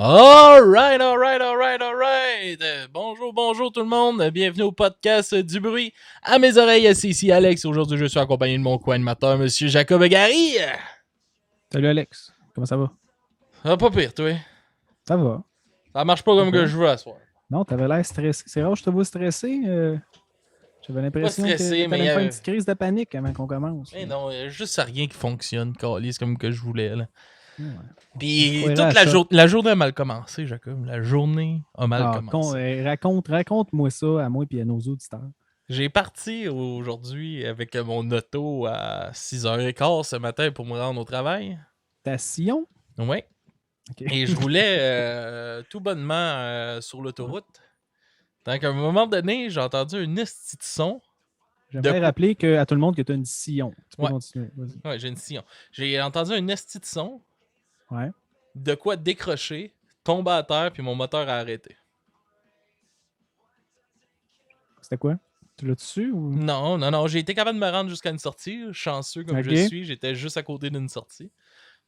Alright, alright, alright, alright. Bonjour, bonjour tout le monde. Bienvenue au podcast du bruit. À mes oreilles, c'est ici Alex. Aujourd'hui, je suis accompagné de mon co-animateur, Monsieur Jacob Gary. Salut Alex, comment ça va? Ah, pas pire, toi. Ça va. Ça marche pas comme que je veux à soir. Non, t'avais l'air stressé. C'est rare que je te vois stressé. J'avais l'impression que stressé, t'allais me faire mais une petite crise de panique avant qu'on commence. Mais non, juste rien qui fonctionne, câlisse, comme que je voulais, là. Ouais. Puis On toute se la journée a mal commencé, Jacob. La journée a mal commencé. raconte-moi ça à moi et à nos auditeurs. J'ai parti aujourd'hui avec mon auto à 6h15 ce matin pour me rendre au travail. Ta sillon? Ouais. Okay. Et je roulais tout bonnement sur l'autoroute. Tant qu'à un moment donné, j'ai entendu un esti de son. J'aimerais rappeler à tout le monde que tu as une sillon. Tu peux continuer. Vas-y. Ouais, j'ai une sillon. J'ai entendu un esti de son. Ouais. De quoi décrocher, tomber à terre, puis mon moteur a arrêté. C'était quoi? Tu l'as dessus ou? Non. J'ai été capable de me rendre jusqu'à une sortie. Chanceux comme je suis, j'étais juste à côté d'une sortie.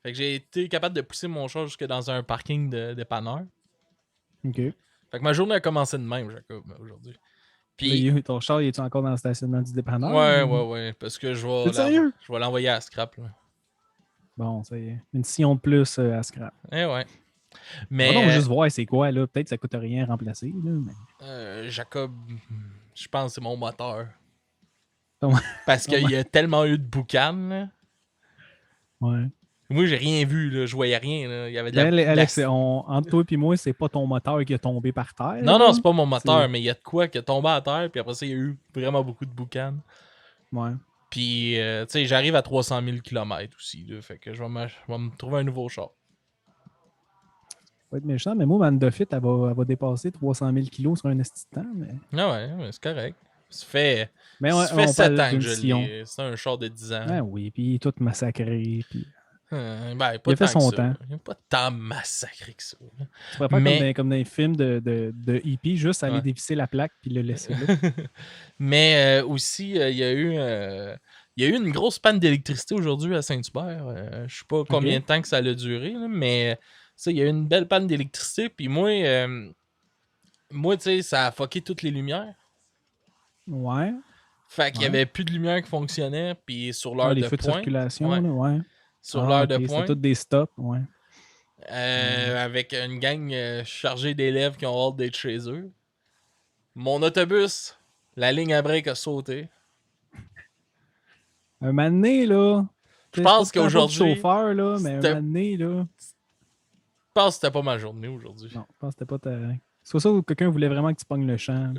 Fait que j'ai été capable de pousser mon char jusque dans un parking de dépanneur. OK. Fait que ma journée a commencé de même, Jacob, aujourd'hui. Puis ton char, il est encore dans le stationnement du dépanneur? Ouais. Parce que je vais l'envoyer à scrap. Là. Bon, ça y est. Une sillon de plus à scrap. Ouais. Mais. On va juste voir c'est quoi, là. Peut-être que ça coûte rien à remplacer, là. Mais... Jacob, je pense que c'est mon moteur. Donc... Parce qu'il y a tellement eu de boucan, là. Ouais. Moi, j'ai rien vu, là. Je voyais rien, là. Il y avait de la... Alex, entre toi et moi, c'est pas ton moteur qui est tombé par terre. Non, c'est pas mon moteur, mais il y a de quoi qui est tombé à terre, puis après ça, il y a eu vraiment beaucoup de boucan. Ouais. Puis, tu sais, j'arrive à 300 000 km aussi, là. Fait que je vais me trouver un nouveau char. Ça va être méchant, mais moi, ma Honda Fit, elle va dépasser 300 000 kilos sur un esti de temps. Mais... Ah ouais, mais c'est correct. Ça fait 7 ans que je l'ai. C'est un char de 10 ans. Ah oui, puis tout massacré. Puis... pas il a fait son temps. Il n'y a pas tant massacré que ça. Là. Tu pourrais faire comme dans les films de hippie, juste aller dévisser la plaque puis le laisser là. Mais aussi, il y a eu une grosse panne d'électricité aujourd'hui à Saint-Hubert. Je sais pas combien de temps que ça a duré, là, mais il y a eu une belle panne d'électricité. Puis moi, tu sais, ça a fucké toutes les lumières. Ouais. Fait qu'il y avait plus de lumière qui fonctionnait. Puis sur l'heure de les feux de circulation, pointe. là, Sur l'heure de pointe. C'est toutes des stops, ouais. Avec une gang chargée d'élèves qui ont hâte d'être chez eux. Mon autobus, la ligne à break a sauté. Un moment donné, là. Je pense qu'aujourd'hui. Chauffeur, là, mais un moment donné, là. Je pense que c'était pas ma journée aujourd'hui. Non, je pense que c'était pas ta. C'est pour ça que quelqu'un voulait vraiment que tu pognes le champ.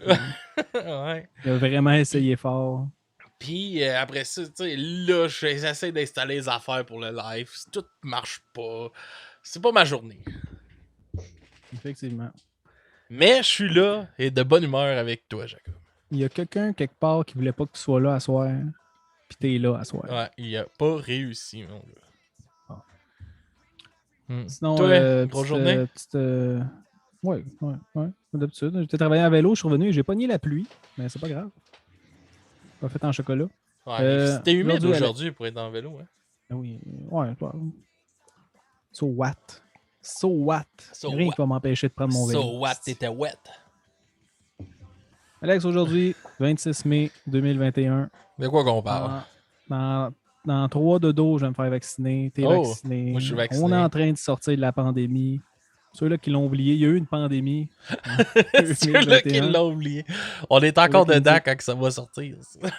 Ouais. Il a vraiment essayé fort. Puis après ça, tu sais, là, j'essaie d'installer les affaires pour le live. Tout marche pas. C'est pas ma journée. Effectivement. Mais je suis là et de bonne humeur avec toi, Jacob. Il y a quelqu'un quelque part qui voulait pas que tu sois là à soir. Puis t'es là à soir. Ouais, il a pas réussi, mon gars. Sinon, toi, grosse journée? Ouais. D'habitude, j'étais travaillé à vélo, je suis revenu et j'ai pogné la pluie. Mais c'est pas grave. Pas fait en chocolat. Ouais, c'était humide aujourd'hui pour être en vélo, hein? Oui, ouais. So what? Rien qui va m'empêcher de prendre mon vélo. So what? T'étais wet. Alex, aujourd'hui, 26 mai 2021. De quoi qu'on parle? Dans 3 dodos, je vais me faire vacciner. T'es vacciné. Moi, je suis vacciné. On est en train de sortir de la pandémie. Ceux-là qui l'ont oublié, il y a eu une pandémie. Ceux-là qui l'ont oublié. On est encore dedans quand ça va sortir.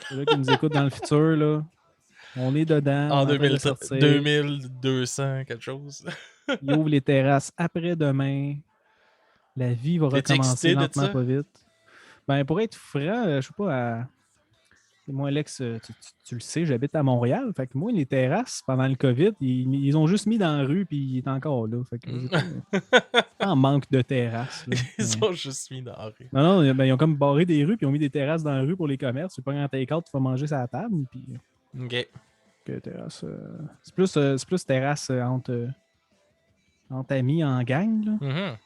Ceux-là qui nous écoutent dans le futur, là. On est dedans. En 2200, quelque chose. Ils ouvrent les terrasses après-demain. La vie va recommencer lentement, pas vite. Ben, pour être franc, je sais pas, moi, Alex, tu le sais, j'habite à Montréal. Fait que moi, les terrasses, pendant le COVID, ils ont juste mis dans la rue, puis il est encore là. Fait que en manque de terrasses. Là. Ils ont juste mis dans la rue. Non, ils ont comme barré des rues, puis ils ont mis des terrasses dans la rue pour les commerces. C'est pas un take-out, tu vas manger ça à la table. Puis, OK. Que terrasse, c'est plus terrasse entre amis en gang. Là,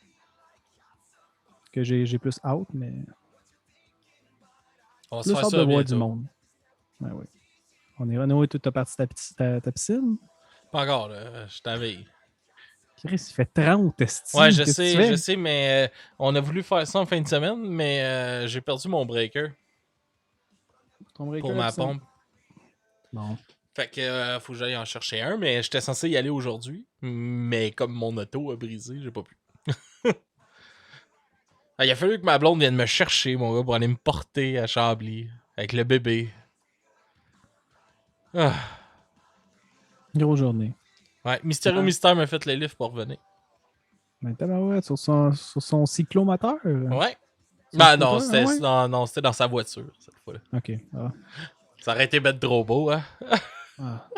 que j'ai plus out, mais... On va se faire ça de voir du monde. Ben oui. On est renoué toute ta partie ta piscine? Pas encore, là. Je t'avais. Chris, il fait 30, esti. Ouais, je sais, mais on a voulu faire ça en fin de semaine, mais j'ai perdu mon breaker. Ton breaker pour ma pompe. Bon. Fait que faut que j'aille en chercher un, mais j'étais censé y aller aujourd'hui. Mais comme mon auto a brisé, j'ai pas pu. Il a fallu que ma blonde vienne me chercher, mon gars, pour aller me porter à Chambly avec le bébé. Ah. Grosse journée. Ouais, Mystérieux Mystère m'a fait le lift pour revenir. Mais tabarouette, sur son cyclomoteur? Ouais. Ben non, c'était dans sa voiture, cette fois-là. Ok. Ah. Ça aurait été bête trop beau, hein? Ah.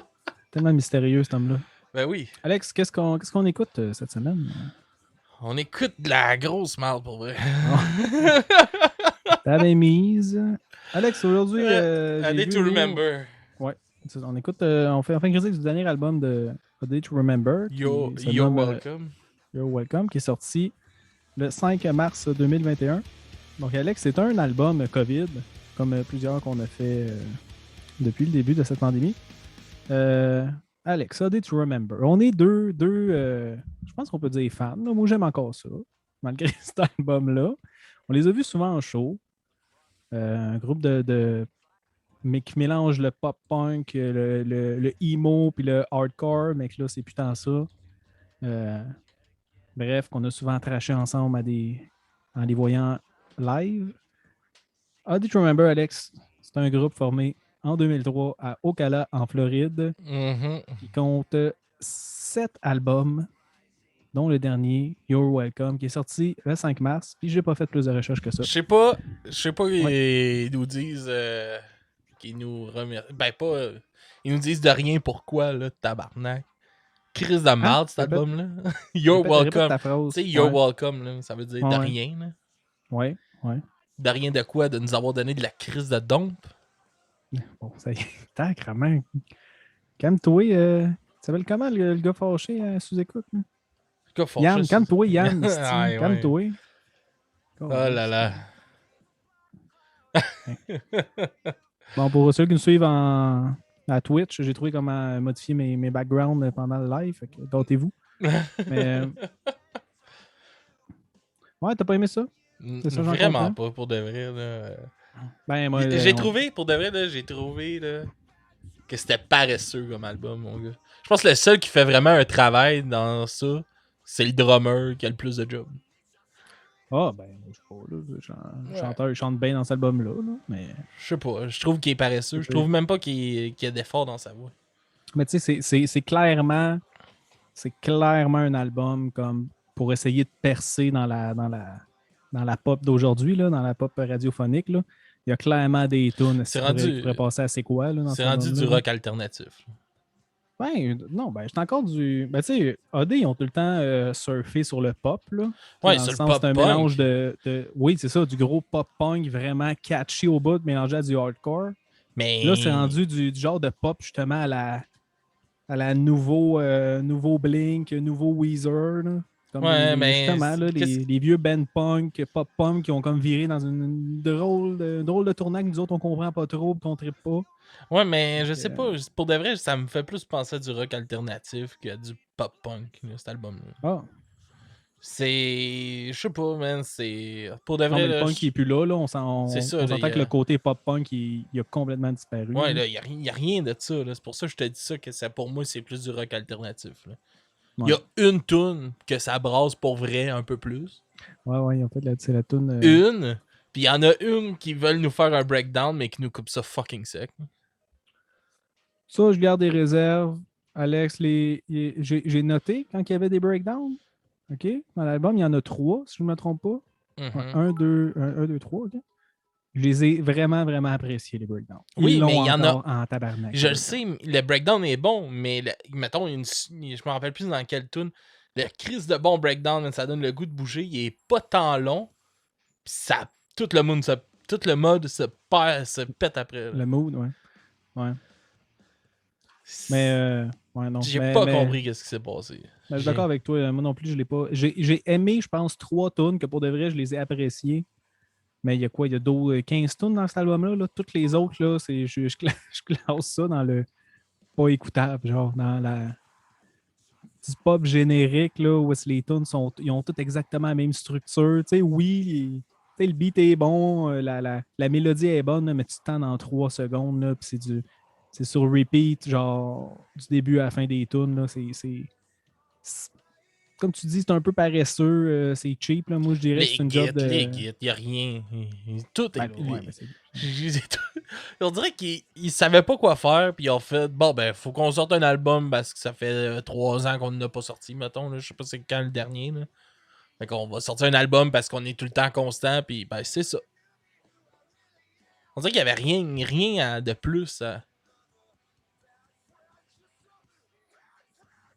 Tellement mystérieux, cet homme-là. Ben oui. Alex, qu'est-ce qu'on écoute cette semaine? On écoute de la grosse merde, pour vrai. T'avais mise. Alex, aujourd'hui... A Day to Remember. Ouais. On écoute... on fait une critique du dernier album de A Day to Remember. You're Welcome. You're Welcome, qui est sorti le 5 mars 2021. Donc, Alex, c'est un album COVID, comme plusieurs qu'on a fait depuis le début de cette pandémie. Alex, A Day to Remember. On est deux je pense qu'on peut dire fans. Là. Moi, j'aime encore ça, malgré cet album-là. On les a vus souvent en show. Un groupe mais qui mélange le pop-punk, le emo puis le hardcore, mais que là, c'est putain ça. Bref, qu'on a souvent trashé ensemble en les voyant live. A Day to Remember, Alex, c'est un groupe formé en 2003 à Ocala, en Floride, qui compte 7 albums, dont le dernier, You're Welcome, qui est sorti le 5 mars. Puis j'ai pas fait plus de recherches que ça. Je sais pas ils nous disent qu'ils nous remercient. Ben pas. Ils nous disent de rien pourquoi, là, tabarnak. Crise de merde, cet album-là. You're Welcome. Tu sais, You're Welcome, là, ça veut dire de rien. Là. Ouais. De rien de quoi? De nous avoir donné de la crise de dompe. Bon, ça y est. Tacrement. Calme-toi. Tu s'appelle comment le gars fâché sous-écoute? Yann, calme-toi, Yann. Calme-toi. Oh là là. Bon, pour ceux qui nous suivent à Twitch, j'ai trouvé comment modifier mes backgrounds pendant le live. Fait que gâtez-vous. Mais. Ouais, t'as pas aimé ça? Ça vraiment pas, pour de vrai. Là. Ben, moi, j'ai trouvé, pour de vrai, là, que c'était paresseux comme album, mon gars. Je pense que le seul qui fait vraiment un travail dans ça, c'est le drummer qui a le plus de job. Ah, ben, je sais pas, là, le chanteur, il chante bien dans cet album-là, mais... Je sais pas, je trouve qu'il est paresseux. Je trouve même pas qu'il y a d'effort dans sa voix. Mais tu sais, c'est clairement un album comme pour essayer de percer dans la pop d'aujourd'hui, là, dans la pop radiophonique, là. Il y a clairement des tunes qui pourraient passer à c'est quoi, là, dans c'est rendu du rock alternatif. Ben, non, ben, c'est encore du... Ben, tu sais, AD, ils ont tout le temps surfé sur le pop, là. Ouais, sur le pop-punk. C'est un mélange de... Oui, c'est ça, du gros pop-punk vraiment catchy au bout, mélangé à du hardcore. Mais... Là, c'est rendu du genre de pop, justement, à la nouveau Blink, nouveau Weezer, là. Comme justement, là, les vieux band punk, pop-punk qui ont comme viré dans une drôle de tournant que nous autres, on comprend pas trop et qu'on trippe pas. Ouais, mais je sais pas, pour de vrai, ça me fait plus penser à du rock alternatif que du pop-punk, cet album-là. Ah. Je sais pas, man, c'est... Pour de vrai, non, mais le punk qui est plus là, on s'entend que le côté pop-punk, il a complètement disparu. Ouais, là, il n'y a rien de ça, là. C'est pour ça que je te dis ça, que pour moi, c'est plus du rock alternatif, là. Il y a une toune que ça brasse pour vrai un peu plus. Ouais, en fait, c'est la toune... Une, puis il y en a une qui veulent nous faire un breakdown, mais qui nous coupe ça fucking sec. Ça, je garde des réserves. Alex, j'ai noté quand il y avait des breakdowns. OK? Dans l'album, il y en a 3, si je ne me trompe pas. 1, 2, 3, OK? Je les ai vraiment, vraiment appréciés, les breakdowns. Oui, mais il y en a en tabarnak. Je le sais, le breakdown est bon, mais mettons, je me rappelle plus dans quelle tune. Le crise de bon breakdown, ça donne le goût de bouger. Il est pas tant long. Pis tout le mode se pète après. Là. Le mood, ouais. Mais, non. J'ai pas compris ce qui s'est passé. Je suis d'accord avec toi. Moi non plus, je l'ai pas. J'ai aimé, je pense, 3 tunes que pour de vrai, je les ai appréciées. Mais il y a quoi? Il y a 15 tunes dans cet album-là. Là. Toutes les autres, là, je classe ça dans le pas écoutable, genre dans la... du pop générique, là, où les tunes ils ont toutes exactement la même structure. Tu sais, oui, le beat est bon, la mélodie est bonne, là, mais tu t'en dans 3 secondes, là, puis c'est sur repeat, genre, du début à la fin des tunes, là, comme tu dis, c'est un peu paresseux, c'est cheap, là. Moi, je dirais que c'est une job de... Les guides, il n'y a rien. Tout est... On dirait qu'ils savaient pas quoi faire, puis ils ont fait, bon, ben, faut qu'on sorte un album parce que ça fait 3 ans qu'on n'a pas sorti, mettons, là. Je sais pas c'est quand le dernier, là. Fait qu'on va sortir un album parce qu'on est tout le temps constant, puis ben, c'est ça. On dirait qu'il y avait rien de plus à...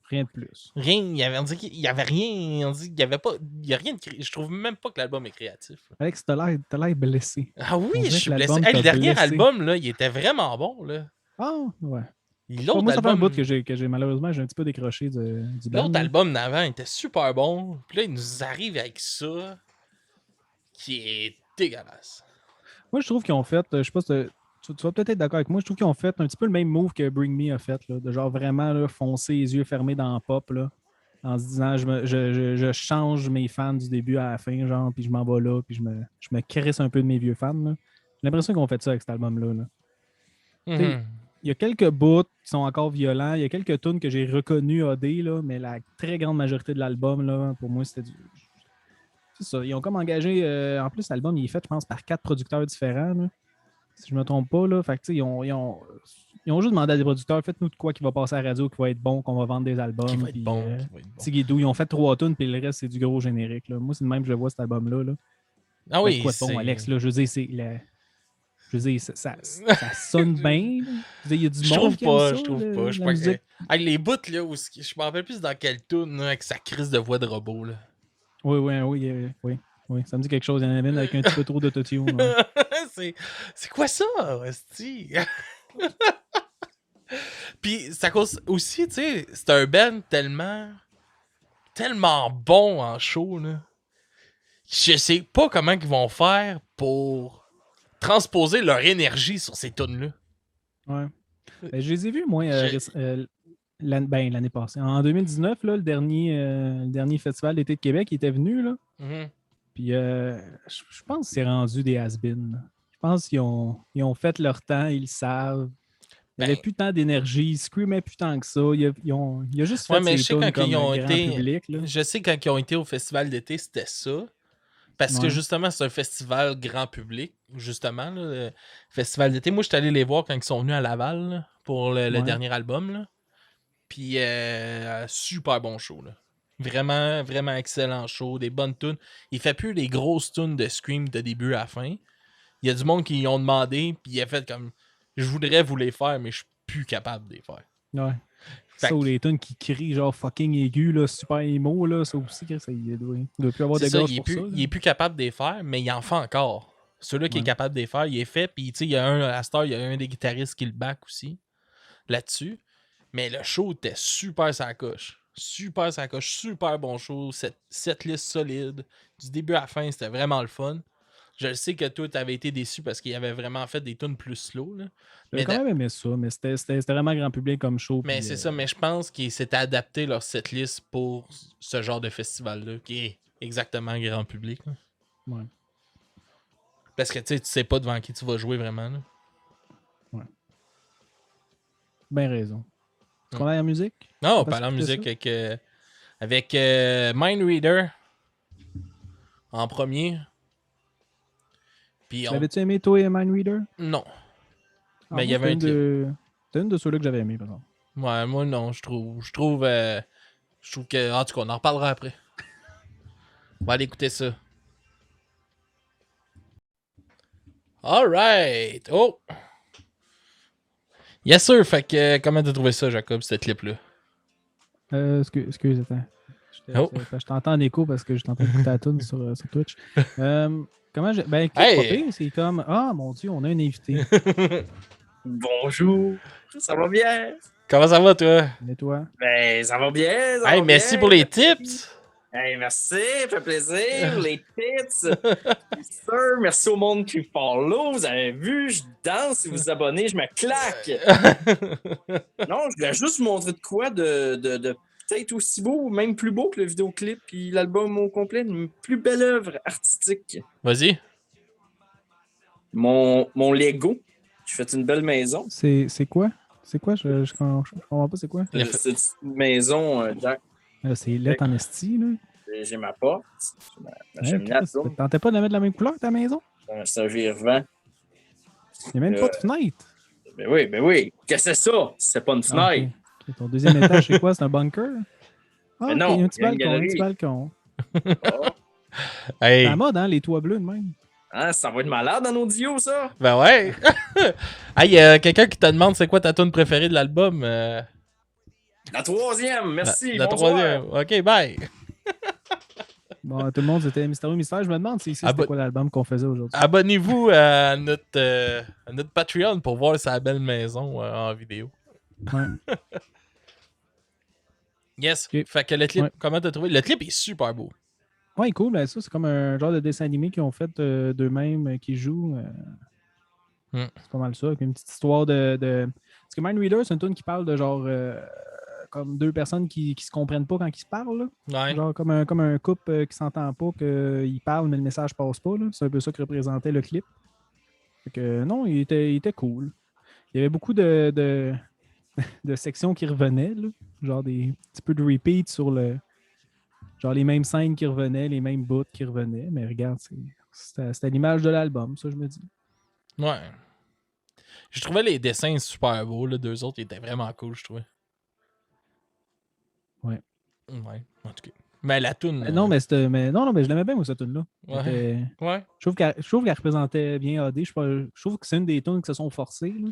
Rien de plus. Rien, on dirait qu'il y avait rien, on dit qu'il y avait pas, il y a rien de je trouve même pas que l'album est créatif. Alex, t'as l'air blessé. Ah oui, je suis blessé. Hey, le dernier album, là, il était vraiment bon, là. Ah, ouais. L'autre moi, ça album... fait un bout que j'ai malheureusement, j'ai un petit peu décroché du band. L'autre album d'avant était super bon. Puis là, il nous arrive avec ça qui est dégueulasse. Moi, je trouve qu'ils ont fait, je sais pas si tu vas peut-être être d'accord avec moi, je trouve qu'ils ont fait un petit peu le même move que Bring Me a fait, là, de genre vraiment là, foncer les yeux fermés dans le pop, là, en se disant je change mes fans du début à la fin, genre, puis je m'en vais là, puis je me crisse un peu de mes vieux fans. Là. J'ai l'impression qu'ils ont fait ça avec cet album-là. Là. Il y a quelques bouts qui sont encore violents, il y a quelques tunes que j'ai reconnues AD, là, mais la très grande majorité de l'album, là, pour moi, c'était du... C'est ça, ils ont comme engagé... en plus, l'album, il est fait, je pense, par 4 producteurs différents, là. Si je me trompe pas, là. Fait que, ils ont juste demandé à des producteurs, faites-nous de quoi qui va passer à la radio, qui va être bon, qu'on va vendre des albums. Qui va être bon. Guidou, ils ont fait 3 tunes, puis le reste, c'est du gros générique. Là. Moi, c'est de même que je vois cet album-là. Là. Ah oui, quoi de bon, Alex? Là, je veux dire, ça sonne bien. Il y a du monde qui aime ça. Je trouve pas. Je pense que... Avec les bouts, là, où je me rappelle plus dans quelle tune, avec sa crise de voix de robot, là. Oui. Ça me dit quelque chose. Il y en avait une avec un petit peu trop d'autotune. C'est quoi ça, hostie? Puis, ça cause aussi, tu sais, c'est un band tellement bon en show, là. Je sais pas comment ils vont faire pour transposer leur énergie sur ces tunes-là. Ouais. Ben, je les ai vus, moi, l'année passée. En 2019, là, le dernier festival d'été de Québec, il était venu, là. Mm-hmm. Puis je pense que c'est rendu des has-been. Je pense qu'ils ont fait leur temps, ils le savent. Il n'y avait plus tant d'énergie, ils screamaient plus tant que ça. Ils ont juste fait ces tunes comme grand public. Là. Je sais quand ils ont été au festival d'été, c'était ça. Parce que justement, c'est un festival grand public. Justement, là, le festival d'été. Moi, je suis allé les voir quand ils sont venus à Laval là, pour le dernier album. Là. Puis, super bon show. Là. Vraiment, vraiment excellent show. Des bonnes tunes. Il fait plus les grosses tunes de Scream de début à la fin. Il y a du monde qui y ont demandé, puis il a fait comme... Je voudrais vous les faire, mais je suis plus capable de les faire. Ouais. Ça ou les tunes qui crient genre fucking aigu, là, super émo, là, ça aussi, il doit plus avoir de gaz pour ça. Il est plus capable de les faire, mais il en fait encore. Celui-là qui est capable de les faire, il est fait. Puis, tu sais, il y a il y a un des guitaristes qui le back aussi, là-dessus. Mais le show était super sa coche. Super bon show. Cette liste solide. Du début à la fin, c'était vraiment le fun. Je sais que toi, t'avais été déçu parce qu'il avait vraiment fait des tunes plus slow. J'ai quand même aimé ça, mais c'était vraiment grand public comme show. Mais c'est ça, mais je pense qu'ils s'étaient adapté leur setlist pour ce genre de festival-là, qui est exactement grand public. Là. Ouais. Parce que tu sais pas devant qui tu vas jouer vraiment. Là. Ouais. Ben raison. Est-ce qu'on a en musique? Non, on parle en musique avec Mind Reader en premier. L'avais-tu aimé, toi et Mind Reader? Non. Mais il y avait un clip. C'est une de ceux-là que j'avais aimé, par exemple. Ouais, moi non, je trouve que... En tout cas, on en reparlera après. On va aller écouter ça. Alright! Oh! Yes sir! Fait que, comment t'as trouvé ça, Jacob, cette clip-là? Excuse, attends. Je t'entends en écho parce que je t'entends écouter la tune sur Twitch. Comment j'ai... Ben, c'est comme... Ah, mon Dieu, on a un invité. Bonjour! Ça va bien? Comment ça va, toi? Et toi? Ben, ça va bien. Merci pour les tips! Hey, merci, ça fait plaisir. Les tips. Merci au monde qui follow. Vous avez vu, je danse. Si vous vous abonnez, je me claque. Non, je voulais juste vous montrer de quoi de peut-être aussi beau, même plus beau que le vidéoclip, puis l'album au complet, une plus belle œuvre artistique. Vas-y. Mon Lego. J'ai fait une belle maison. C'est quoi? C'est quoi? Je comprends pas c'est quoi. C'est une maison, Jack. C'est lettre en esti, là. J'ai ma porte. Ma cheminée à tourne. Tentais pas de la mettre de la même couleur, ta maison? C'est un vire-vent. Il n'y a même pas de fenêtre. Ben oui. Qu'est-ce que c'est ça? C'est pas une fenêtre. Okay. Ton deuxième étage, c'est quoi? C'est un bunker? Ah, Mais okay. non, Il y a un petit balcon. Oh. Hey. C'est la mode, hein, les toits bleus de même. Hein, ça va être malade en audio, ça? Ben ouais. Hey, y a quelqu'un qui te demande c'est quoi ta tune préférée de l'album. La troisième, merci. La troisième. OK, bye. Bon, tout le monde, c'était Mystérieux Mystère. Je me demande si c'était quoi l'album qu'on faisait aujourd'hui. Abonnez-vous à notre Patreon pour voir sa belle maison en vidéo. Ouais. Yes. Okay. Fait que le clip, comment t'as trouvé? Le clip est super beau. Ouais, cool. Ben ça, c'est comme un genre de dessin animé qu'ils ont fait d'eux-mêmes qui jouent. C'est pas mal ça. Avec une petite histoire de... Parce que Mind Reader, c'est une tune qui parle de genre... comme deux personnes qui se comprennent pas quand ils se parlent. Là. Ouais. Genre comme un couple qui s'entend pas, qu'ils parlent, mais le message passe pas. Là. C'est un peu ça que représentait le clip. Fait que non, il était cool. Il y avait beaucoup de sections qui revenaient. Là. Genre des petits peu de repeat sur le... Genre les mêmes scènes qui revenaient, les mêmes bouts qui revenaient. Mais regarde, c'était l'image de l'album, ça je me dis. Ouais. Je trouvais les dessins super beaux. Les deux autres, ils étaient vraiment cool, je trouvais. Ouais. Ouais, en tout cas. Mais la toune... Non, mais je l'aimais bien, moi, cette tune-là. Ouais. Ouais. Je trouve qu'elle représentait bien AD. Je trouve que c'est une des tunes qui se sont forcées. Là.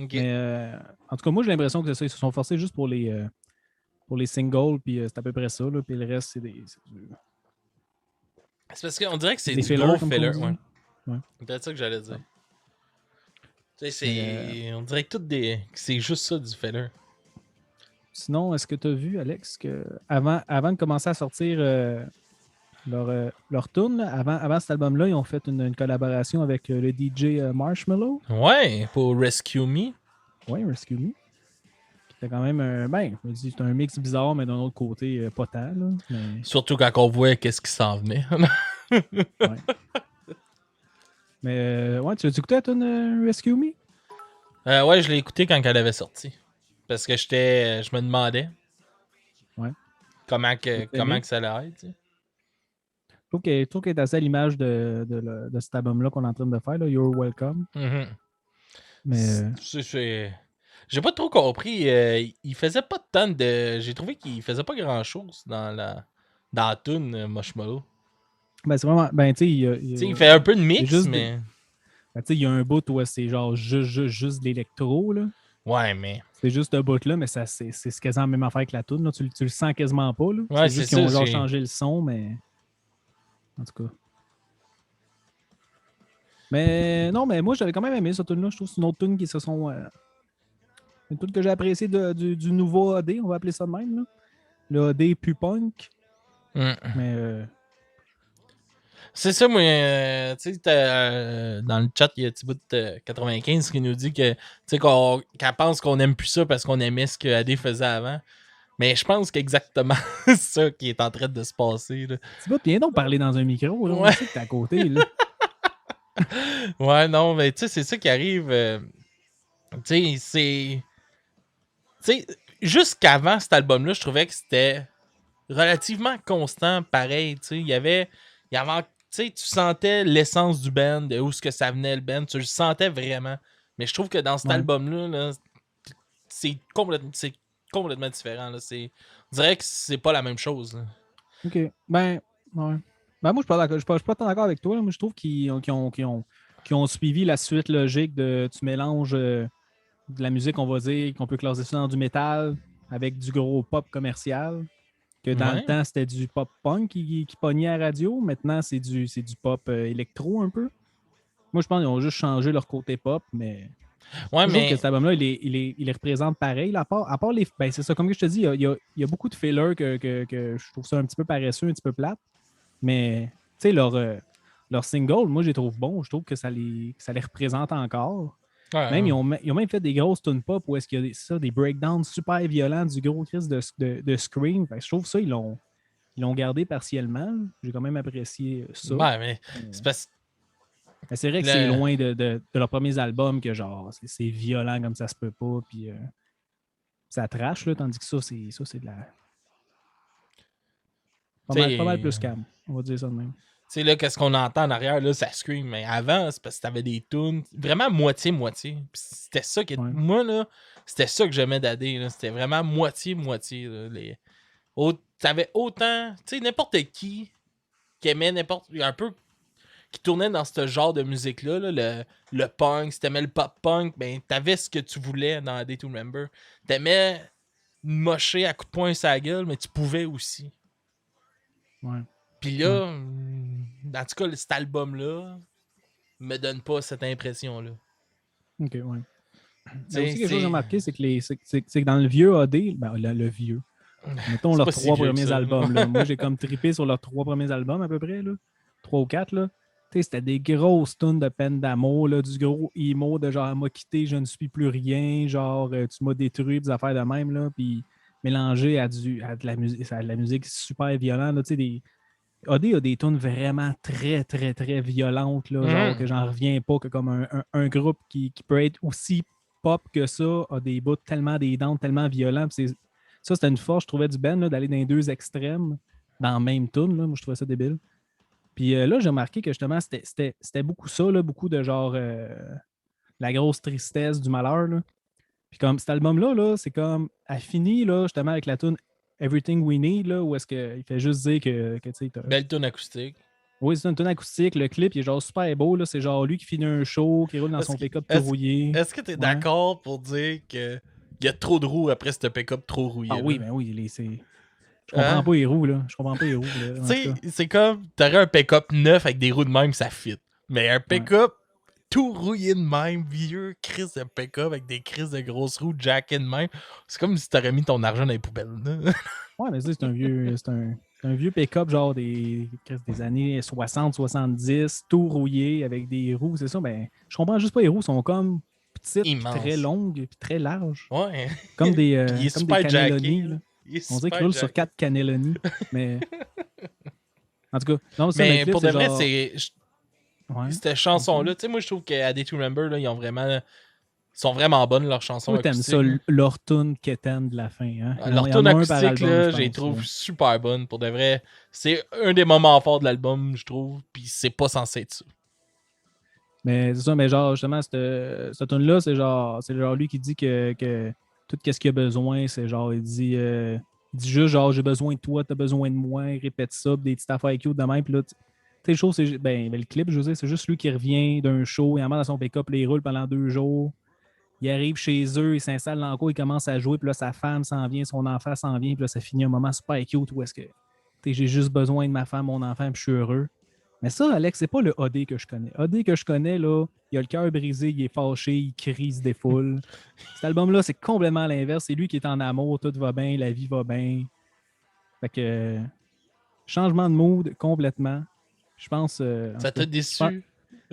Okay. Mais en tout cas, moi, j'ai l'impression que c'est ça, ils se sont forcés juste pour les singles, puis c'est à peu près ça. Là, puis le reste, c'est du... C'est parce qu'on dirait que c'est des du fillers, gros comme filler. on dit. Ouais. C'est peut-être ça que j'allais dire. Tu sais, on dirait que c'est juste ça du filler. Sinon, est-ce que tu as vu, Alex, que avant de commencer à sortir leur tune, avant cet album-là, ils ont fait une collaboration avec le DJ Marshmello. Ouais, pour Rescue Me. Ouais, Rescue Me. C'était quand même c'est un mix bizarre, mais d'un autre côté, pas tant. Là, mais... Surtout quand on voit qu'est-ce qui s'en venait. Ouais. Mais tu as écouté la tune Rescue Me? Ouais, je l'ai écouté quand elle avait sorti. Parce que je me demandais comment que ça allait être. T'sais. Je trouve qu'elle est assez à l'image de cet album-là qu'on est en train de faire, là, You're Welcome. Mm-hmm. Mais j'ai pas trop compris. Il faisait pas tant de... J'ai trouvé qu'il faisait pas grand-chose dans la tune Marshmello. Ben, c'est vraiment... Ben, tu sais, il fait un peu de mix, mais... Ben, tu sais, il y a un bout où c'est genre juste de l'électro, là. Ouais, mais... C'est juste un bout-là, mais c'est quasiment la même affaire que la tune. Tu le sens quasiment pas, là. Ouais, c'est juste qu'ils ont genre changé le son, mais... En tout cas... Mais non, mais moi, j'avais quand même aimé cette tune-là. Je trouve que c'est une autre tune qui se sont... une tune que j'ai appréciée du nouveau AD, on va appeler ça de même, là. Le AD plus punk. Mais... C'est ça, moi, tu sais, dans le chat, il y a Thibaut 95 qui nous dit que, tu sais, qu'elle pense qu'on aime plus ça parce qu'on aimait ce que AD faisait avant. Mais je pense qu'exactement c'est ça qui est en train de se passer. Là. Thibaut, viens donc parler dans un micro, là. Ouais. On sait que t'es à côté, là. Ouais, non, mais tu sais, c'est ça qui arrive. Tu sais, c'est... Tu sais, jusqu'avant cet album-là, je trouvais que c'était relativement constant, pareil, tu sais. Il y avait tu sais, tu sentais l'essence du band, de où est-ce que ça venait le band, tu le sentais vraiment. Mais je trouve que dans cet album-là, là, c'est complètement différent. Là. On dirait que c'est pas la même chose. Là. OK. Ben, ouais. Ben, moi, je suis pas tant d'accord avec toi. Là. Moi, je trouve qu'ils ont suivi la suite logique de tu mélanges de la musique, on va dire, qu'on peut classer ça dans du métal avec du gros pop commercial. Que dans le temps, c'était du pop punk qui pognait à la radio. Maintenant, c'est du pop électro un peu. Moi, je pense qu'ils ont juste changé leur côté pop, mais... Ouais, je trouve que cet album-là, il les représente pareil. À part les... Ben, c'est ça, comme je te dis, il y a beaucoup de fillers que je trouve ça un petit peu paresseux, un petit peu plate. Mais, tu sais, leur single, moi, je les trouve bons. Je trouve que ça les représente encore. Même, ils ont même fait des grosses tunes pop où est-ce qu'il y a des breakdowns super violents du gros Chris de Scream. Fait que je trouve ça, ils l'ont gardé partiellement. J'ai quand même apprécié ça. Ouais, mais c'est parce mais c'est vrai que c'est loin de leurs premiers albums que genre c'est violent comme ça se peut pas. Puis ça trash, là, tandis que ça, c'est de la. Pas mal plus calme. On va dire ça de même. Tu sais, là, qu'est-ce qu'on entend en arrière, là, ça scream. Mais avant, c'est parce que t'avais des tunes vraiment moitié-moitié. C'était ça qui... Moi, là, c'était ça que j'aimais d'AD. C'était vraiment moitié-moitié. T'avais autant... Tu sais, n'importe qui aimait un peu... qui tournait dans ce genre de musique-là, là, le punk, si t'aimais le pop-punk, ben, t'avais ce que tu voulais dans A Day to Remember. T'aimais mocher à coups de poing sur la gueule, mais tu pouvais aussi. Ouais. Puis là, en tout cas, cet album-là me donne pas cette impression-là. Ok, ouais. Mais aussi, quelque chose que j'ai remarqué, c'est que dans le vieux AD, ben, le vieux, mettons leurs 3 premiers albums. Là. Moi, j'ai comme trippé sur leurs 3 premiers albums à peu près, là. 3 ou 4. Là. C'était des grosses tunes de peine d'amour, là, du gros emo de genre « m'a quitté, je ne suis plus rien », genre « tu m'as détruit », des affaires de même, là, puis mélangé à de la musique super violente. Là, AD a des tunes vraiment très, très, très violentes, là, genre que j'en reviens pas, que comme un groupe qui peut être aussi pop que ça a des bouts tellement des dents, tellement violents. Ça, c'était une force, je trouvais, du band, d'aller dans les deux extrêmes dans la même tune. Moi, je trouvais ça débile. Puis là, j'ai remarqué que justement, c'était beaucoup ça, là, beaucoup de genre la grosse tristesse, du malheur. Là. Puis comme cet album-là, là, c'est comme, elle finit là, justement avec la tune Everything We Need, là, où est-ce qu'il fait juste dire que tu sais. Belle tune acoustique. Oui, c'est une tune acoustique. Le clip, il est genre super beau. Là. C'est genre lui qui finit un show, qui roule dans son pick-up tout rouillé. Est-ce que tu es d'accord pour dire qu'il y a trop de roues après ce pick-up trop rouillé? Ah oui, ben oui. Je comprends pas les roues, là. Je comprends pas les roues. Tu sais, c'est comme, t'aurais un pick-up neuf avec des roues de même, ça fit. Mais un pick-up tout rouillé de même, vieux crise de pick-up avec des crises de grosses roues jackées de même, c'est comme si t'aurais mis ton argent dans les poubelles. Ouais, mais c'est un vieux pick-up genre des années 60-70, tout rouillé avec des roues, c'est ça. Ben, je comprends juste pas, les roues sont comme petites, puis très longues, puis très larges. Ouais. Comme des cannelloni. On dirait qu'ils roulent sur 4 cannelloni. Mais. En tout cas, non, ça, mais clip, pour de vrai, genre... cette chanson-là, tu sais, moi je trouve qu'à Day to Remember, là, ils sont vraiment bonnes leurs chansons acoustiques. Toi, t'aimes ça, leur tune quétaine de la fin. Hein? Leur tune acoustique, là, je les trouve super bonnes. Pour de vrai, c'est un des moments forts de l'album, je trouve. Puis c'est pas censé être ça. Mais c'est ça, mais genre, justement, cette tune-là, c'est genre lui qui dit que tout ce qu'il a besoin, c'est genre, il dit juste genre, j'ai besoin de toi, t'as besoin de moi, il répète ça, des petites affaires cute de même. Puis là, tu sais, le show, c'est. Ben, le clip, je veux dire, c'est juste lui qui revient d'un show, il en dans son pick-up, il roule pendant 2 jours. Il arrive chez eux, il s'installe dans le cour, il commence à jouer, puis là, sa femme s'en vient, son enfant s'en vient, puis là, ça finit un moment super cute où est-ce que j'ai juste besoin de ma femme, mon enfant, puis je suis heureux. Mais ça, Alex, c'est pas le AD que je connais. AD que je connais, là, il a le cœur brisé, il est fâché, il crie, il se défoule. Cet album-là, c'est complètement l'inverse. C'est lui qui est en amour, tout va bien, la vie va bien. Fait que changement de mood complètement. Je pense. Ça t'a déçu?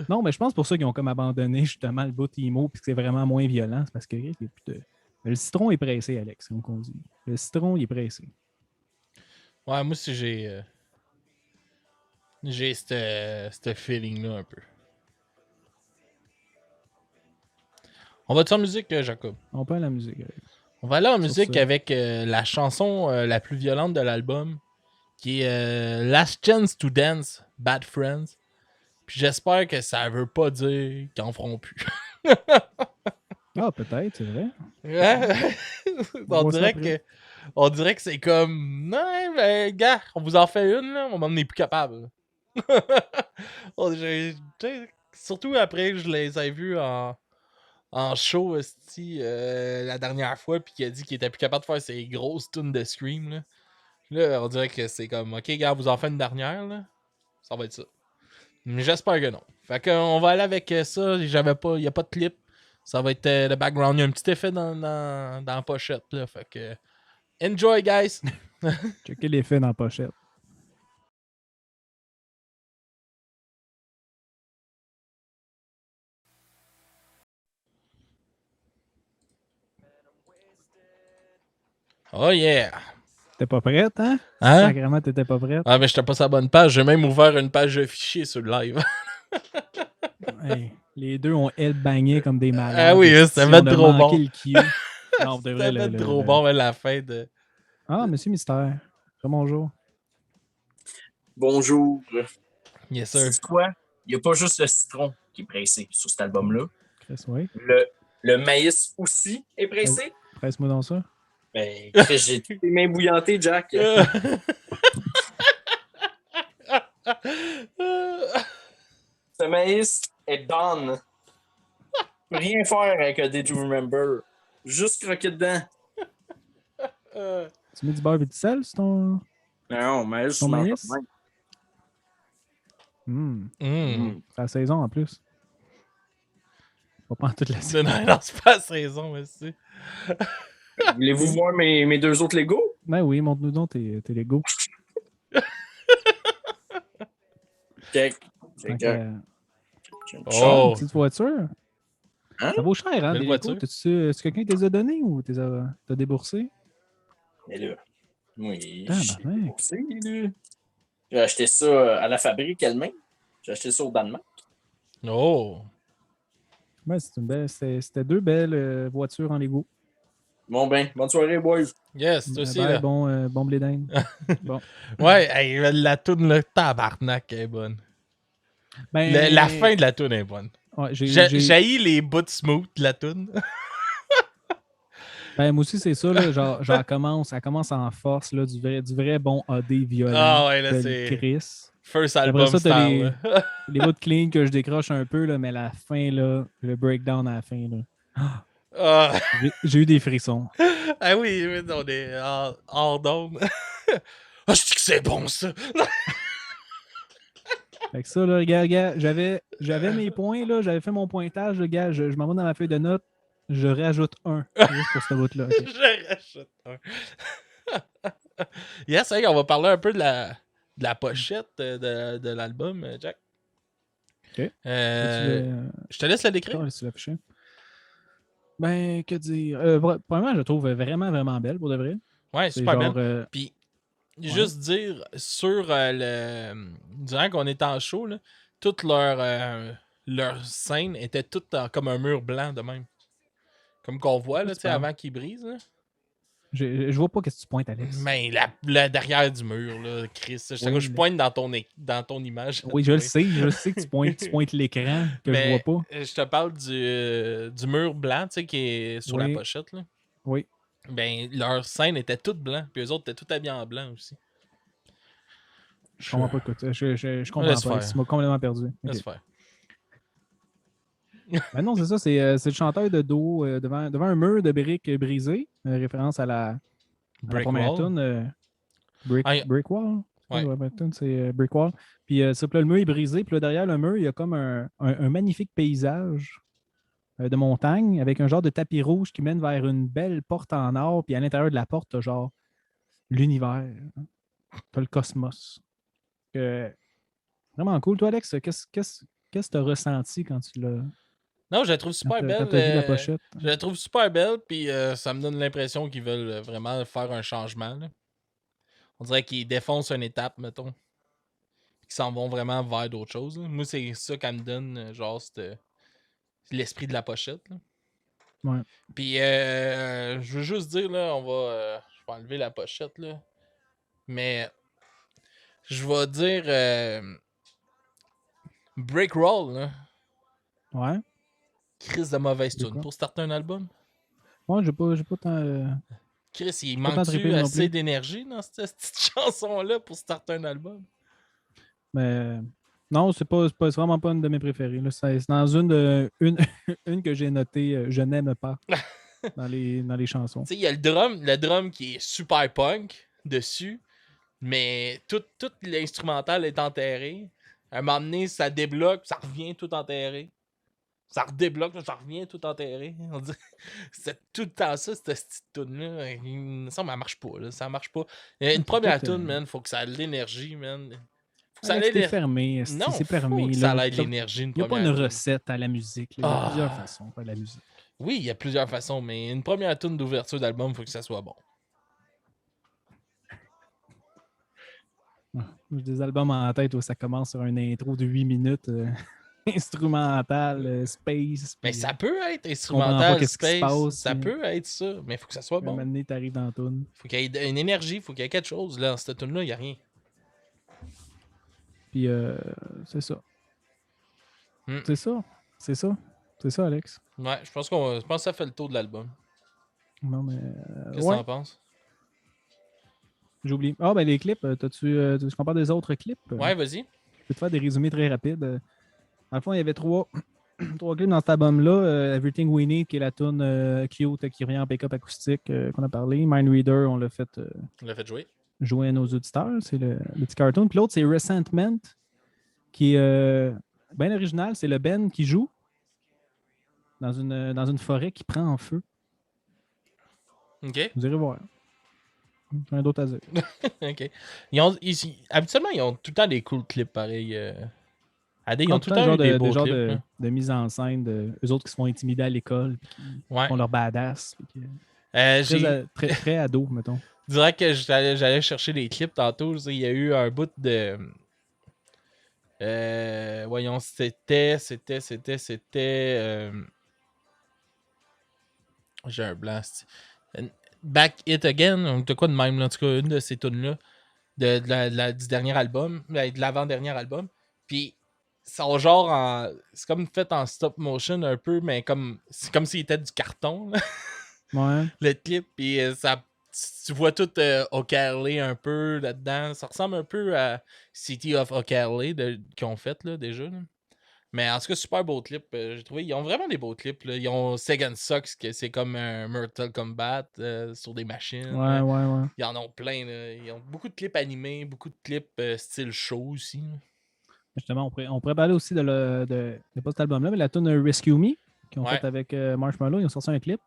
Non, mais je pense pour ça qu'ils ont comme abandonné justement le bout emo puis que c'est vraiment moins violent. C'est parce que le citron est pressé, Alex, comme on dit. Le citron, il est pressé. Ouais, moi aussi, j'ai ce feeling-là un peu. On va-tu en musique, Jacob? On peut aller à la musique, Alex. On va aller en musique avec la chanson la plus violente de l'album, qui est Last Chance to Dance, Bad Friends. Puis j'espère que ça veut pas dire qu'ils en feront plus. Ah, peut-être, c'est vrai. Ouais. on dirait que c'est comme non, ben, gars, on vous en fait une, là, on m'en est plus capable. Surtout après que je les ai vus en show la dernière fois, puis qu'il a dit qu'il était plus capable de faire ses grosses tunes de Scream. Là, on dirait que c'est comme ok, gars, vous en faites une dernière, là. Ça va être ça. Mais j'espère que non. Fait qu'on va aller avec ça. Il n'y a pas de clip. Ça va être le background. Il y a un petit effet dans la pochette. Là. Fait que enjoy, guys! Checker l'effet dans la pochette. Oh yeah! T'es pas prête, hein? Hein? Sacrément, t'étais pas prête. Ah, mais j'étais pas sur la bonne page. J'ai même ouvert une page de fichier sur le live. Hey, les deux ont headbangé comme des malades. Ah oui, ça va être trop bon. Le cue. Non, vous Ça va être trop bon à la fin de... Ah, Monsieur Mystère. Bonjour. Bonjour. Yes, sir. C'est quoi? Il n'y a pas juste le citron qui est pressé sur cet album-là. Chris, oui. Le maïs aussi est pressé. Presse-moi dans ça. Ben, Chris, j'ai toutes les mains bouillantées, Jack. Ce maïs est done. Je peux rien faire avec un Did You Remember. Juste croquer dedans. Tu mets du beurre et du sel sur ton... Non, maïs, Ton je mange maïs? pas de C'est la saison en plus. Pas prendre toute la saison. Non, c'est pas la saison, aussi. Voulez-vous voir mes deux autres Legos? Ben oui, montre-nous donc tes Legos. Check. Oh! Petite voiture. Hein? Ça vaut cher, hein, Belle des voiture. Legos. Est-ce que quelqu'un te les a donnés ou t'as déboursé? Mais là, oui, Tabarnak. j'ai acheté ça à la fabrique elle-même. J'ai acheté ça au Danemark. Oh! Ouais, c'était deux belles voitures en Lego. Bon ben, bonne soirée, boys. Yes, toi aussi, Bye, là. bon blé d'Inde. Bon. Ouais, hey, la toune, le tabarnak est bonne. Ben, La fin de la toune est bonne. Ouais, J'haïs les bouts smooth de la toune. Ben, moi aussi, c'est ça. Là, genre, elle commence en force, là, du vrai bon AD violent. Ah ouais, là, de c'est... Chris. First Après album ça, t'as style. les bouts de clean que je décroche un peu, là, mais la fin, là, le breakdown à la fin, là. Ah. J'ai eu des frissons. Ah oui, on est hors d'onde. Ah, je dis que c'est bon, ça! Fait que ça, là, regarde, j'avais mes points, là, j'avais fait mon pointage, le gars, je m'en vais dans ma feuille de notes, je rajoute un, juste pour cette bout-là. Okay. Je rachète un. Yes, hey, on va parler un peu de la pochette de l'album, Jack. OK. Je te laisse la décrire. Tu l'afficher. Ben, que dire? Premièrement, je la trouve vraiment, vraiment belle, pour de vrai. Ouais, super genre, belle. Puis, juste dire, sur durant qu'on était en show, là, toutes leurs scènes étaient toutes comme un mur blanc de même. Comme qu'on voit, là, avant qu'ils brisent. Là. Je vois pas qu'est-ce que tu pointes, Alex. Mais la derrière du mur, là, Chris. Je pointe dans ton image. Oui, je le sais que tu pointes l'écran que je vois pas. Je te parle du mur blanc, tu sais, qui est sur la pochette, là. Oui. Ben, leur scène était toute blanc, puis eux autres étaient tout habillés en blanc aussi. Je comprends pas, écoute. Je comprends pas. Tu m'as complètement perdu. Laisse faire. Ben non, c'est ça. C'est le chanteur de dos devant un mur de briques brisées. Référence à la première tune. Brick Wall. Ouais. C'est Brick Wall. Puis là, le mur est brisé. Puis là, derrière le mur, il y a comme un magnifique paysage de montagne avec un genre de tapis rouge qui mène vers une belle porte en or. Puis à l'intérieur de la porte, t'as genre l'univers. T'as le cosmos. Vraiment cool. Toi, Alex, qu'est-ce que tu as ressenti quand tu l'as... Non, je la trouve super belle. Quand tu as vu la pochette. Je la trouve super belle, puis ça me donne l'impression qu'ils veulent vraiment faire un changement. Là. On dirait qu'ils défoncent une étape, mettons. Qu'ils s'en vont vraiment vers d'autres choses. Là. Moi, c'est ça qu'elle me donne, genre, c'est l'esprit de la pochette. Là. Ouais. Puis, je veux juste dire, là, je vais enlever la pochette, là. Mais, je vais dire Break Roll, là. Ouais. Chris de mauvaise tune pour starter un album. Ouais, j'ai pas tant... Chris, il manque-tu assez d'énergie dans cette petite chanson-là pour starter un album? Mais non, c'est vraiment pas une de mes préférées. Là. C'est dans une que j'ai notée je n'aime pas dans les chansons. Il y a le drum qui est super punk dessus, mais tout l'instrumental est enterré. À un moment donné, ça débloque, ça revient tout enterré. Ça redébloque, ça revient tout enterré. On dirait c'est tout le temps ça, cette petite tune-là. Il me semble qu'elle marche pas, là. Ça marche pas. Une première tune, man, faut que ça ait de l'énergie, man. Faut que ça ait fermé. Non, c'est fermé. Faut que ça ait de l'énergie, une première tune. Il n'y a pas une recette à la musique. Là. Il y a plusieurs façons de faire de la musique. Oui, il y a plusieurs façons, mais une première tune d'ouverture d'album, faut que ça soit bon. J'ai des albums en tête où ça commence sur une intro de 8 minutes instrumentale, space. Mais ça peut être comprends pas instrumental, qu'est-ce qui se space. passe. Ça peut être ça, mais il faut que ça soit Un bon. moment donné, t'arrives dans la toune. Faut qu'il y ait une énergie, faut qu'il y ait quelque chose. Là, dans cette tune-là, il n'y a rien. Puis c'est ça. Hmm. C'est ça. C'est ça. C'est ça, Alex. Ouais, je pense que ça fait le tour de l'album. Non, mais. Qu'est-ce que t'en penses? J'oublie. Ah, ben les clips, tu compares des autres clips? Ouais, vas-y. Je peux te faire des résumés très rapides. Dans le fond, il y avait trois clips dans cet album-là. Everything We Need, qui est la tune cute qui revient en pick-up acoustique qu'on a parlé. Mind Reader, on l'a fait jouer à nos auditeurs. C'est le petit cartoon. Puis l'autre, c'est Resentment, qui est bien original. C'est le Ben qui joue dans une forêt qui prend en feu. OK. Vous irez voir. Rien d'autre à dire. OK. Habituellement, ils ont tout le temps des cool clips pareils. Ils ont tout le temps des beaux genres clips. de mise en scène eux autres qui se font intimider à l'école, qui font leur badass. Très ado, mettons. Je dirais que j'allais chercher des clips tantôt. Il y a eu un bout de... voyons, c'était... J'ai un blanc. Back It Again, de quoi de même, là, en tout cas, une de ces tunes-là, du dernier album, de l'avant-dernier album. Puis, c'est comme fait en stop motion un peu, mais c'est comme s'il était du carton, là. Ouais. Le clip, puis tu vois tout O'Carley un peu là-dedans. Ça ressemble un peu à City of O'Carley qu'ils ont fait, là, déjà, là. Mais en tout cas, super beau clip. J'ai trouvé. Ils ont vraiment des beaux clips. Là. Ils ont Second Sucks, que c'est comme un Mortal Kombat sur des machines. Ouais. Ils en ont plein. Là. Ils ont beaucoup de clips animés, beaucoup de clips style show aussi. Là. Justement, on pourrait parler aussi de pas cet album-là, mais la tune Rescue Me, qu'ils ont fait avec Marshmello. Ils ont sorti un clip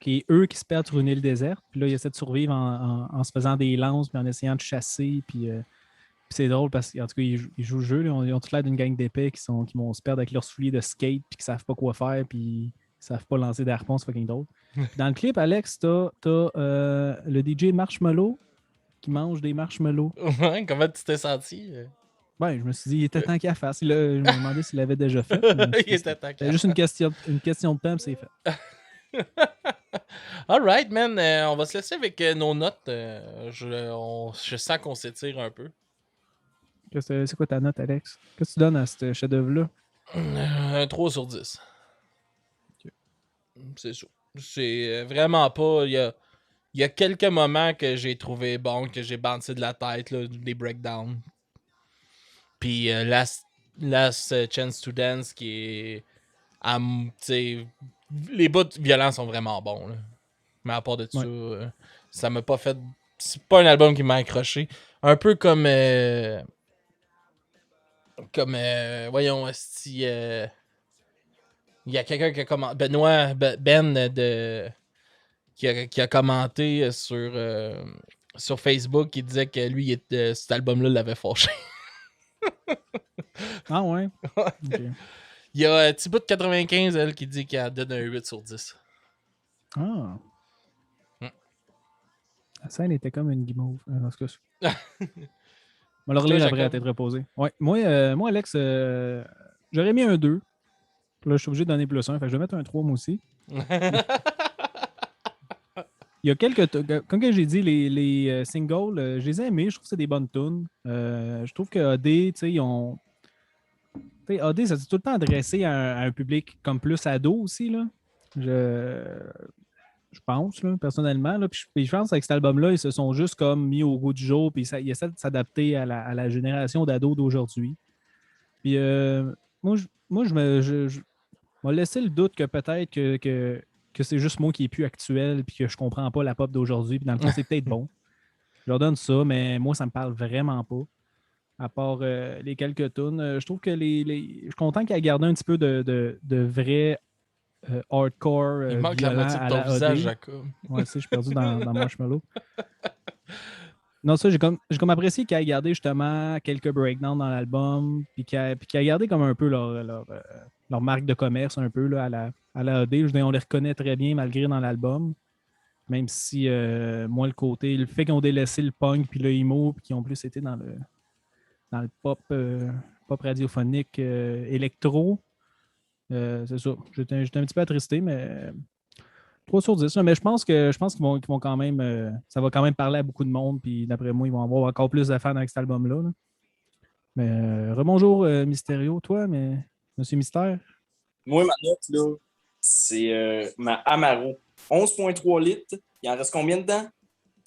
qui est eux qui se perdent sur une île déserte. Puis là, ils essaient de survivre en se faisant des lances, puis en essayant de chasser. Puis c'est drôle parce qu'en tout cas, ils jouent le jeu. Là. Ils ont tout l'air d'une gang d'épais qui vont se perdre avec leurs souliers de skate puis qui savent pas quoi faire puis ils savent pas lancer des harpons, c'est fucking drôle. Dans le clip, Alex, t'as le DJ Marshmello qui mange des marshmallows. Ouais, comment tu t'es senti? Ben, je me suis dit, il était temps qu'il la fasse. Je me demandais s'il l'avait déjà fait. Il était temps qu'il C'était juste une question de temps, c'est fait. Alright, man. On va se laisser avec nos notes. Je sens qu'on s'étire un peu. C'est quoi ta note, Alex? Qu'est-ce que tu donnes à ce chef-d'œuvre-là? Un 3 sur 10. Okay. C'est ça. C'est vraiment pas... Il y a quelques moments que j'ai trouvé bon, que j'ai bouncé de la tête, là, des breakdowns. Puis Last Chance to Dance qui est... les bouts violents sont vraiment bons. Là. Mais à part de ça, ça m'a pas fait... C'est pas un album qui m'a accroché. Un peu comme... voyons, si... il y a quelqu'un qui a commenté... Benoît qui a commenté sur Facebook qui disait que lui, cet album-là l'avait fâché. Ah ouais? Okay. Il y a Thibaut de 95, elle, qui dit qu'elle donne un 8 sur 10. Ah. La scène était comme une guimauve. En tout cas, on va le relire après à tête reposée. Ouais. Moi, Alex, j'aurais mis un 2. Là, je suis obligé de donner plus 1. Fait que je vais mettre un 3 moi aussi. Il y a comme j'ai dit, les singles, je les ai aimés. Je trouve que c'est des bonnes tunes. Je trouve que AD, tu sais, ils ont... AD, ça s'est tout le temps adressé à un public comme plus ado aussi, là. Je pense, là, personnellement. Là, puis je pense qu'avec cet album-là, ils se sont juste comme mis au goût du jour, puis ils essaient de s'adapter à la génération d'ados d'aujourd'hui. Puis moi, je vais laisser le doute que peut-être que c'est juste moi qui est plus actuel, puis que je comprends pas la pop d'aujourd'hui, puis dans le fond, c'est peut-être bon. Je leur donne ça, mais moi, ça me parle vraiment pas. À part les quelques tunes. Je trouve que je suis content qu'il ait gardé un petit peu de vrai hardcore. Il manque la moitié de ton visage, Jacob. Ouais, je suis perdu dans Marshmello. Non, ça, j'ai comme apprécié qu'il ait gardé justement quelques breakdowns dans l'album, puis qu'il ait gardé comme un peu leur marque de commerce, un peu là, à la AD. Je veux dire, on les reconnaît très bien malgré dans l'album. Même si, moi, le fait qu'ils ont délaissé le punk puis le emo, puis qu'ils ont plus été dans dans le pop radiophonique électro. C'est ça. J'étais un petit peu attristé, mais 3 sur 10. Mais je pense qu'ils vont quand même. Ça va quand même parler à beaucoup de monde. Puis d'après moi, ils vont avoir encore plus de fans avec cet album-là. Là. Mais rebonjour, Mysterio, toi, mais Monsieur Mystère. Moi, ma note, là, c'est ma Amaro. 11,3 litres. Il en reste combien dedans?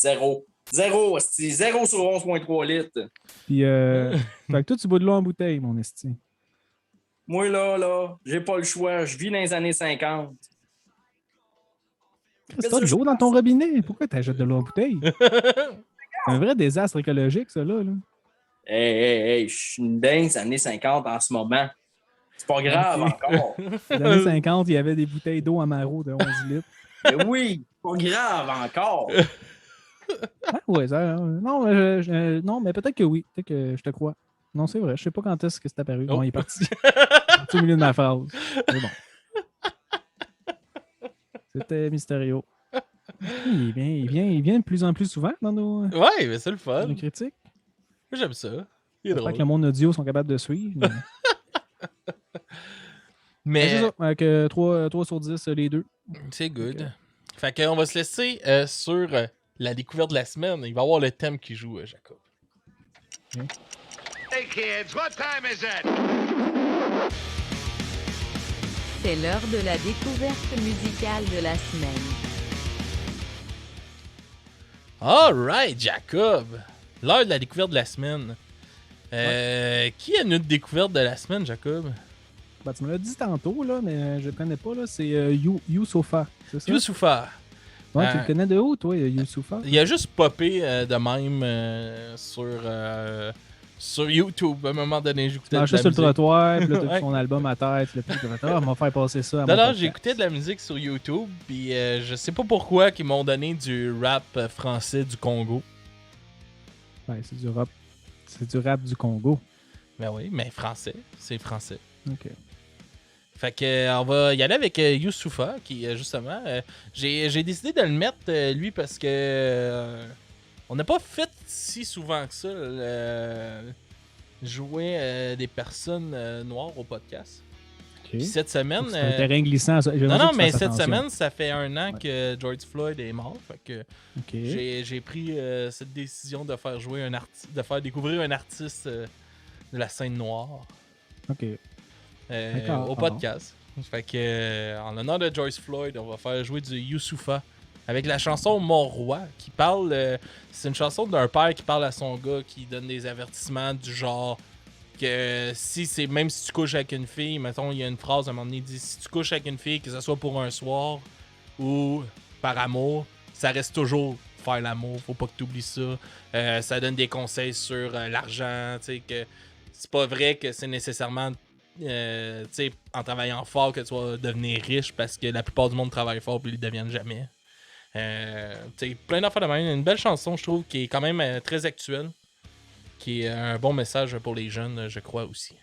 0. 0, c'est 0 sur 11,3 litres. Puis, fait que toi, tu bois de l'eau en bouteille, mon esti. Moi, là, j'ai pas le choix. Je vis dans les années 50. Chris, t'as de l'eau dans ton robinet. Pourquoi t'achètes de l'eau en bouteille? C'est un vrai désastre écologique, ça, là. Hey, je suis dans les années 50 en ce moment. C'est pas grave encore. Dans les années 50, il y avait des bouteilles d'eau Amaro de 11 litres. Mais oui, pas grave encore. Ah, ouais, ça, non, mais peut-être que oui. Peut-être que je te crois. Non, c'est vrai. Je sais pas quand est-ce que c'est apparu. Bon, il est parti. Au milieu de ma phrase. C'est bon. C'était Mysterio. Il vient de plus en plus souvent dans nos, ouais, mais c'est le fun. dans nos critiques. Moi, j'aime ça. Il est J'espère drôle. que le monde audio sont capables de suivre. Mais c'est ça. Avec 3 sur 10, les deux. c'est good. Fait qu'on va se laisser sur la découverte de la semaine. Il va y avoir le thème qui joue, Jacob. Okay. Hey kids, what time is it? C'est l'heure de la découverte musicale de la semaine. Alright, Jacob. L'heure de la découverte de la semaine. Qui a notre découverte de la semaine, Jacob? Ben, tu me l'as dit tantôt, là, mais je le connais pas. Là. C'est Youssoufa. C'est ça? Youssoufa. Ouais, tu le connais de où, toi, Youssoufa? Il a juste popé de même sur YouTube. À un moment donné, j'écoutais de la musique. sur le trottoir, puis là, t'as Ouais. son album à tête. Puis on va faire passer ça à Non, mon podcast. j'écoutais de la musique sur YouTube, puis je sais pas pourquoi qu'ils m'ont donné du rap français du Congo. Ouais, c'est du rap. C'est du rap du Congo. Ben oui, mais français. C'est français. OK. Fait que on va y aller avec Youssoufa, qui justement, j'ai décidé de le mettre lui parce que on n'a pas fait si souvent que ça jouer des personnes noires au podcast. OK. Puis cette semaine, C'est un terrain glissant. Ça. non, mais cette semaine, ça fait 1 an que George Floyd est mort. Fait que OK. j'ai pris cette décision de faire jouer de faire découvrir un artiste de la scène noire. OK. Au podcast. Fait que en l'honneur de George Floyd, on va faire jouer du Youssoufa avec la chanson Mon Roi qui parle. C'est une chanson d'un père qui parle à son gars qui donne des avertissements du genre que même si tu couches avec une fille, mettons, il y a une phrase à un moment donné, il dit si tu couches avec une fille, que ce soit pour un soir ou par amour, ça reste toujours faire l'amour, faut pas que tu oublies ça. Ça donne des conseils sur l'argent, tu sais, que c'est pas vrai que c'est nécessairement en travaillant fort que tu vas devenir riche parce que la plupart du monde travaille fort puis ils ne deviennent jamais. Plein d'affaires de même. Une belle chanson, je trouve, qui est quand même très actuelle. Qui est un bon message pour les jeunes, je crois aussi.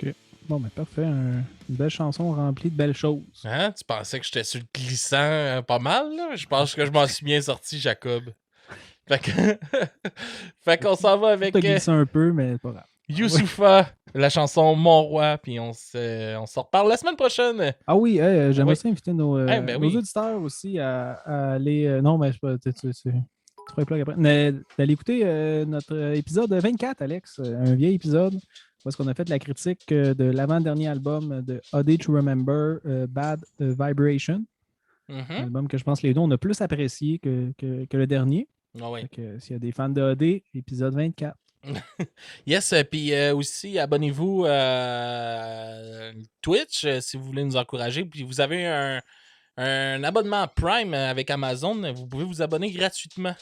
OK. Bon, ben parfait. Une belle chanson remplie de belles choses. Hein? Tu pensais que j'étais sur le glissant pas mal, là? Je pense que je m'en suis bien sorti, Jacob. Fait qu'on s'en va avec... Tu glissé un peu, mais pas grave. Youssoufa, la chanson Mon Roi, puis on se reparle la semaine prochaine. Ah oui, j'aimerais Oui. ça inviter nos oui. auditeurs aussi à aller... non, mais je sais pas, tu feras plug après. D'aller écouter notre épisode 24, Alex, un vieil épisode, parce qu'on a fait la critique de l'avant-dernier album de Oddly to Remember, Bad Vibration. Mm-hmm. Un album que je pense que les deux, on a plus apprécié que le dernier. Ah oui. Fait que, s'il y a des fans de OD, épisode 24. Yes, puis aussi, abonnez-vous à Twitch si vous voulez nous encourager. Puis vous avez un abonnement Prime avec Amazon. Vous pouvez vous abonner gratuitement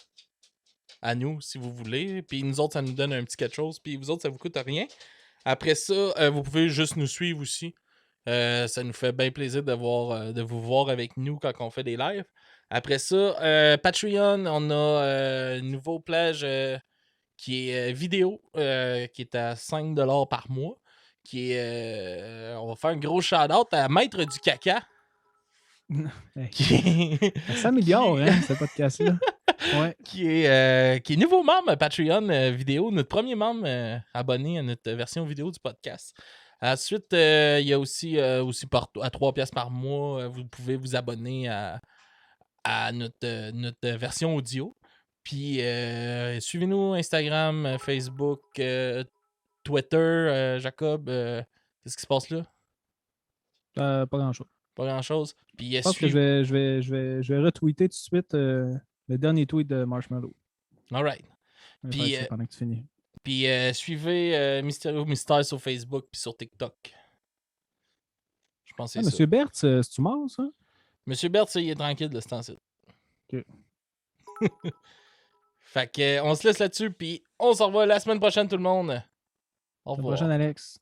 à nous si vous voulez. Puis nous autres, ça nous donne un petit quelque chose. Puis vous autres, ça vous coûte rien. Après ça, vous pouvez juste nous suivre aussi. Ça nous fait bien plaisir de vous voir avec nous quand on fait des lives. Après ça, Patreon, on a une nouveau plage qui est vidéo, qui est à 5$ par mois. Qui est, on va faire un gros shout-out à Maître du Caca. Ça s'améliore, hein, ce podcast-là. qui est nouveau membre Patreon vidéo, notre premier membre abonné à notre version vidéo du podcast. Ensuite, il y a aussi à 3$ par mois, vous pouvez vous abonner à notre version audio. Puis suivez-nous Instagram, Facebook, Twitter, Jacob. Qu'est-ce qui se passe là? Pas grand-chose. Pas grand-chose. Puis, je pense que je vais retweeter tout de suite le dernier tweet de Marshmallow. All right. Puis, pendant que tu finis. Puis suivez Mysterio Mystère sur Facebook puis sur TikTok. Je pense que c'est ça. Monsieur Bertz, c'est-tu mort, ça? Monsieur Bertz, il est tranquille de ce temps-ci. OK. Fait que on se laisse là-dessus, puis on se revoit la semaine prochaine, tout le monde. Au revoir. La prochaine, Alex.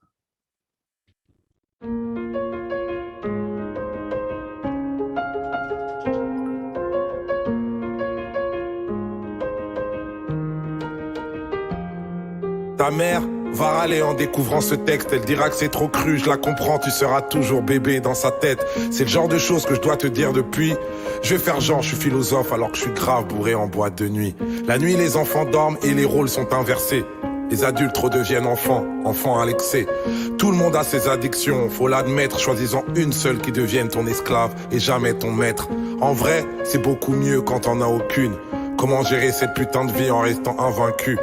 Ta mère va râler en découvrant ce texte. Elle dira que c'est trop cru, je la comprends, tu seras toujours bébé dans sa tête. C'est le genre de choses que je dois te dire depuis. Je vais faire genre, je suis philosophe alors que je suis grave bourré en boîte de nuit. La nuit, les enfants dorment et les rôles sont inversés. Les adultes redeviennent enfants à l'excès. Tout le monde a ses addictions, faut l'admettre. Choisis-en une seule qui devienne ton esclave et jamais ton maître. En vrai, c'est beaucoup mieux quand t'en as aucune. Comment gérer cette putain de vie en restant invaincu?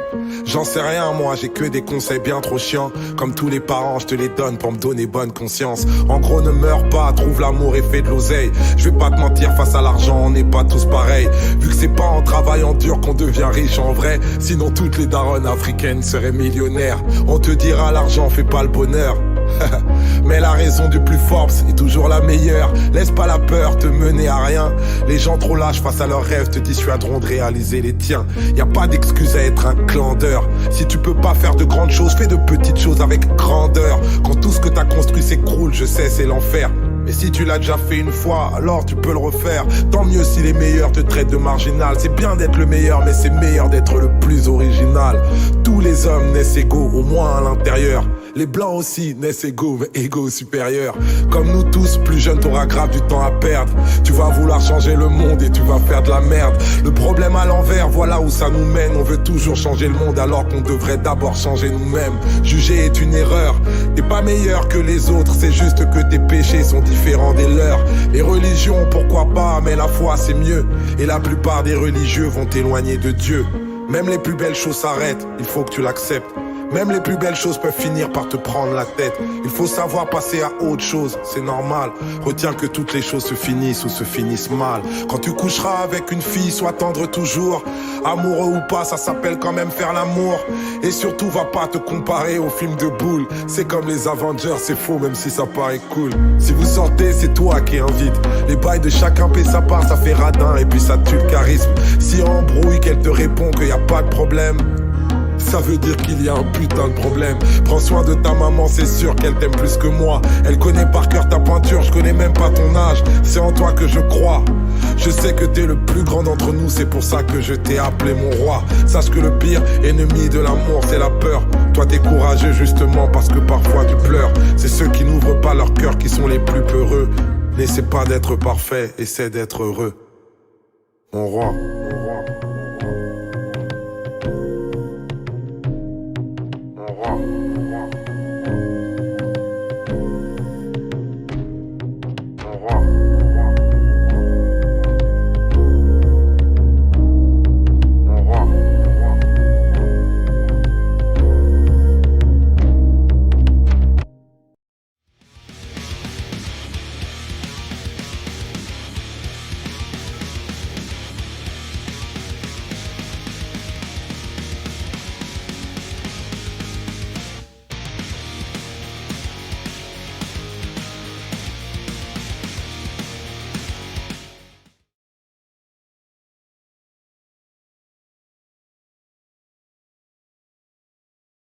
J'en sais rien, moi, j'ai que des conseils bien trop chiants. Comme tous les parents, je te les donne pour me donner bonne conscience. En gros, ne meurs pas, trouve l'amour et fais de l'oseille. Je vais pas te mentir, face à l'argent, on n'est pas tous pareils. Vu que c'est pas en travaillant dur qu'on devient riche en vrai. Sinon toutes les daronnes africaines seraient millionnaires. On te dira l'argent fait pas le bonheur. Mais la raison du plus fort est toujours la meilleure. Laisse pas la peur te mener à rien. Les gens trop lâches face à leurs rêves te dissuaderont de réaliser les tiens. Y a pas d'excuse à être un clandeur. Si tu peux pas faire de grandes choses, fais de petites choses avec grandeur. Quand tout ce que t'as construit s'écroule, je sais c'est l'enfer. Mais si tu l'as déjà fait une fois, alors tu peux le refaire. Tant mieux si les meilleurs te traitent de marginal. C'est bien d'être le meilleur, mais c'est meilleur d'être le plus original. Tous les hommes naissent égaux, au moins à l'intérieur. Les blancs aussi naissent égaux, mais égaux supérieurs. Comme nous tous, plus jeune t'auras grave du temps à perdre. Tu vas vouloir changer le monde et tu vas faire de la merde. Le problème à l'envers, voilà où ça nous mène. On veut toujours changer le monde alors qu'on devrait d'abord changer nous-mêmes. Juger est une erreur, t'es pas meilleur que les autres. C'est juste que tes péchés sont différents des leurs. Les religions, pourquoi pas, mais la foi c'est mieux. Et la plupart des religieux vont t'éloigner de Dieu. Même les plus belles choses s'arrêtent, il faut que tu l'acceptes. Même les plus belles choses peuvent finir par te prendre la tête. Il faut savoir passer à autre chose, c'est normal. Retiens que toutes les choses se finissent ou se finissent mal. Quand tu coucheras avec une fille, sois tendre toujours. Amoureux ou pas, ça s'appelle quand même faire l'amour. Et surtout, va pas te comparer aux films de boules. C'est comme les Avengers, c'est faux même si ça paraît cool. Si vous sortez, c'est toi qui invite. Les bails de chacun paie sa part, ça fait radin et puis ça tue le charisme. Si embrouille, qu'elle te répond qu'il y a pas de problème, ça veut dire qu'il y a un putain de problème. Prends soin de ta maman, c'est sûr qu'elle t'aime plus que moi. Elle connaît par cœur ta pointure, je connais même pas ton âge. C'est en toi que je crois. Je sais que t'es le plus grand d'entre nous, c'est pour ça que je t'ai appelé mon roi. Sache que le pire ennemi de l'amour, c'est la peur. Toi t'es courageux justement parce que parfois tu pleures. C'est ceux qui n'ouvrent pas leur cœur qui sont les plus peureux. N'essaie pas d'être parfait, essaie d'être heureux. Mon roi, mon roi.